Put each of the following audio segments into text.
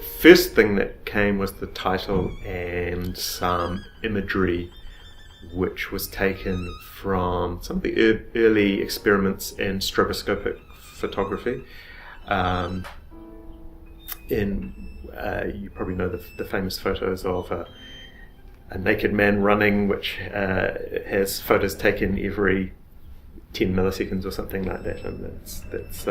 the first thing that came was the title and some imagery which was taken from some of the early experiments in stroboscopic photography. You probably know the famous photos of a naked man running, which has photos taken every 10 milliseconds or something like that, and that's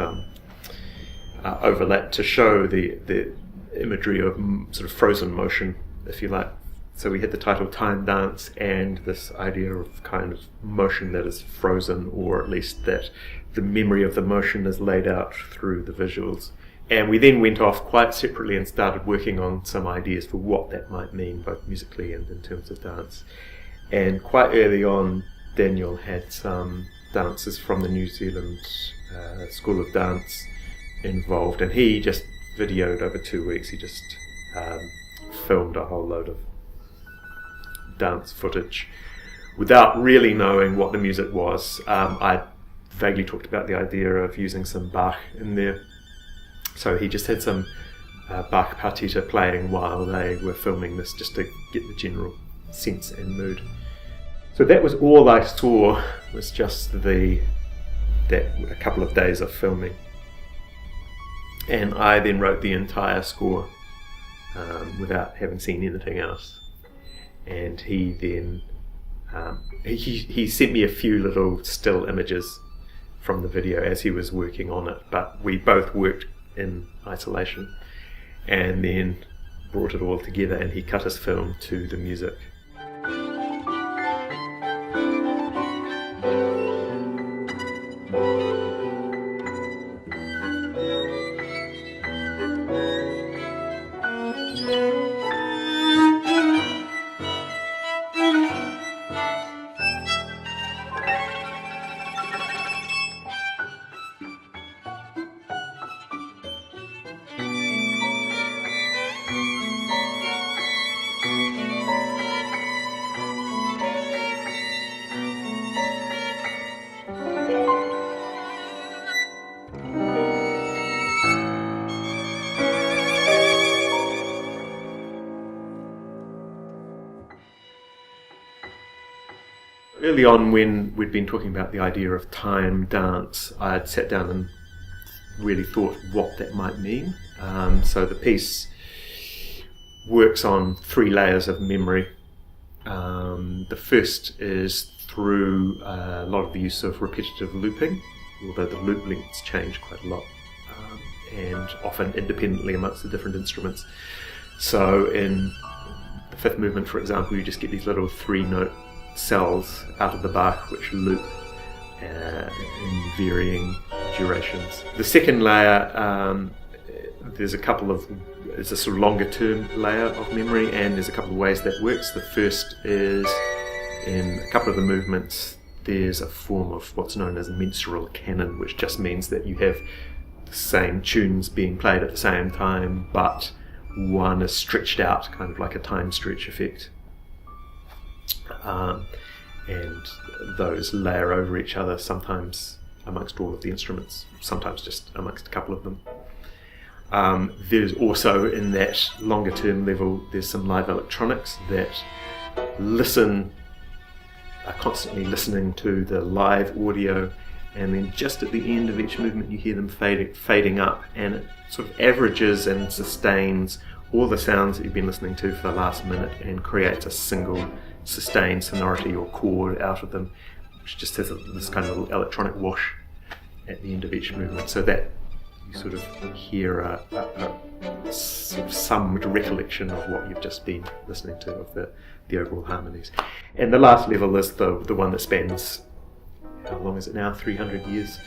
overlapped to show the imagery of sort of frozen motion, if you like. So we had the title Time Dance and this idea of kind of motion that is frozen, or at least that the memory of the motion is laid out through the visuals. And we then went off quite separately and started working on some ideas for what that might mean, both musically and in terms of dance. And quite early on, Daniel had some dancers from the New Zealand School of Dance involved, and he just videoed over 2 weeks. He just filmed a whole load of dance footage without really knowing what the music was. I vaguely talked about the idea of using some Bach in there. So he just had some Bach partita playing while they were filming this, just to get the general sense and mood. So that was all I saw, was just a couple of days of filming. And I then wrote the entire score without having seen anything else. And he then he sent me a few little still images from the video as he was working on it, but we both worked in isolation and then brought it all together, and he cut his film to the music. Early on, when we'd been talking about the idea of time dance, I had sat down and really thought what that might mean. So the piece works on 3 layers of memory. The first is through a lot of the use of repetitive looping, although the loop lengths change quite a lot, and often independently amongst the different instruments. So in the 5th movement, for example, you just get these little 3-note cells out of the Bach which loop in varying durations. The second layer, there's a sort of longer term layer of memory, and there's a couple of ways that works. The first is, in a couple of the movements, there's a form of what's known as mensural canon, which just means that you have the same tunes being played at the same time, but one is stretched out, kind of like a time stretch effect. And those layer over each other, sometimes amongst all of the instruments, sometimes just amongst a couple of them. There's also, in that longer term level, there's some live electronics that are constantly listening to the live audio, and then just at the end of each movement you hear them fading up, and it sort of averages and sustains all the sounds that you've been listening to for the last minute and creates a single sustained sonority or chord out of them, which just has this kind of little electronic wash at the end of each movement, so that you sort of hear a sort of summed recollection of what you've just been listening to, of the overall harmonies. And the last level is the one that spans, how long is it now, 300 years?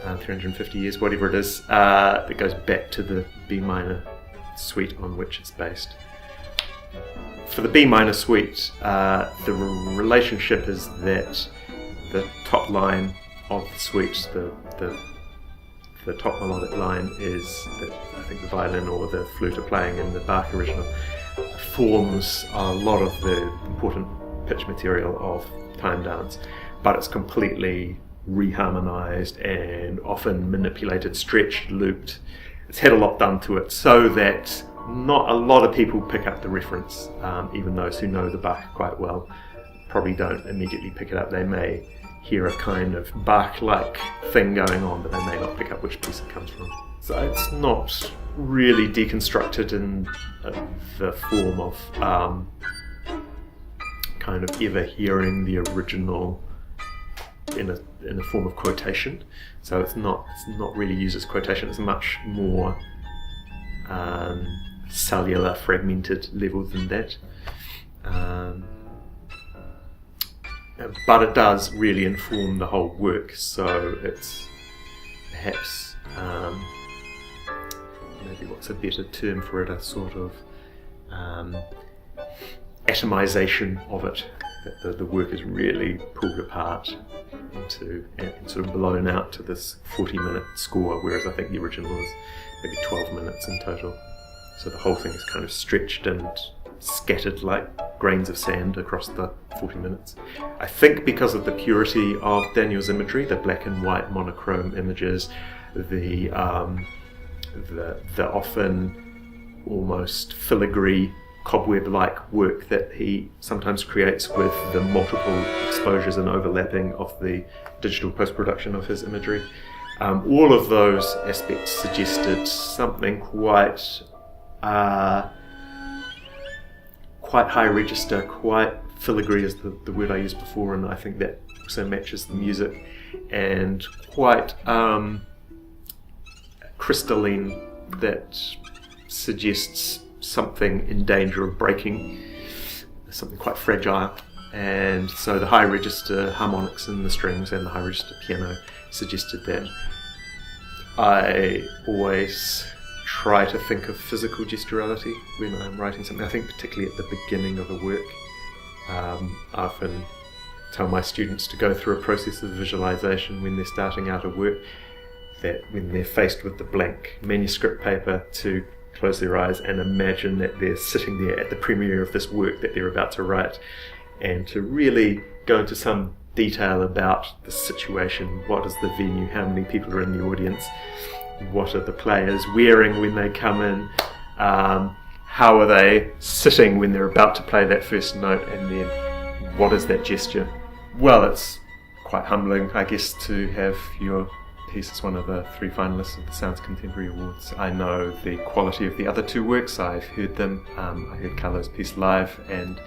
350 years, whatever it is, that goes back to the B minor suite on which it's based. For the B minor suite, the relationship is that the top line of the suite, the top melodic line is that I think the violin or the flute are playing in the Bach original, forms a lot of the important pitch material of Time Dance, but it's completely reharmonized and often manipulated, stretched, looped, it's had a lot done to it so that not a lot of people pick up the reference. Even those who know the Bach quite well probably don't immediately pick it up. They may hear a kind of Bach-like thing going on, but they may not pick up which piece it comes from. So it's not really deconstructed in the form of kind of ever hearing the original in a form of quotation. So it's not really used as quotation. It's much more cellular, fragmented level than that. But it does really inform the whole work. So it's perhaps maybe what's a better term for it, a sort of atomization of it, that the work is really pulled apart into and sort of blown out to this 40-minute score, whereas I think the original was maybe 12 minutes in total. So the whole thing is kind of stretched and scattered like grains of sand across the 40 minutes. I think because of the purity of Daniel's imagery, the black and white monochrome images, the often almost filigree cobweb-like work that he sometimes creates with the multiple exposures and overlapping of the digital post-production of his imagery. All of those aspects suggested something quite high register, quite filigree is the word I used before, and I think that also matches the music, and quite crystalline, that suggests something in danger of breaking, something quite fragile. And so the high register harmonics in the strings and the high register piano suggested that. I always try to think of physical gesturality when I'm writing something. I think particularly at the beginning of a work. I often tell my students to go through a process of visualization when they're starting out a work, that when they're faced with the blank manuscript paper, to close their eyes and imagine that they're sitting there at the premiere of this work that they're about to write, and to really go into some detail about the situation. What is the venue? How many people are in the audience? What are the players wearing when they come in? How are they sitting when they're about to play that first note? And then what is that gesture? Well, it's quite humbling, I guess, to have your piece as one of the 3 finalists of the Sounds Contemporary Awards. I know the quality of the other 2 works. I've heard them. I heard Carlo's piece live, and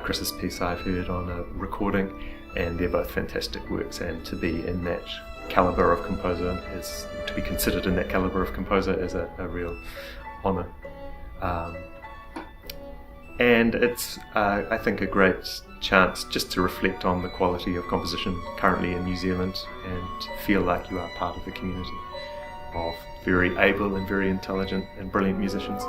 Chris's piece I've heard on a recording, and they're both fantastic works. And to be in that calibre of composer is, to be considered in that calibre of composer is a real honour. And it's, I think, a great chance just to reflect on the quality of composition currently in New Zealand, and feel like you are part of a community of very able and very intelligent and brilliant musicians.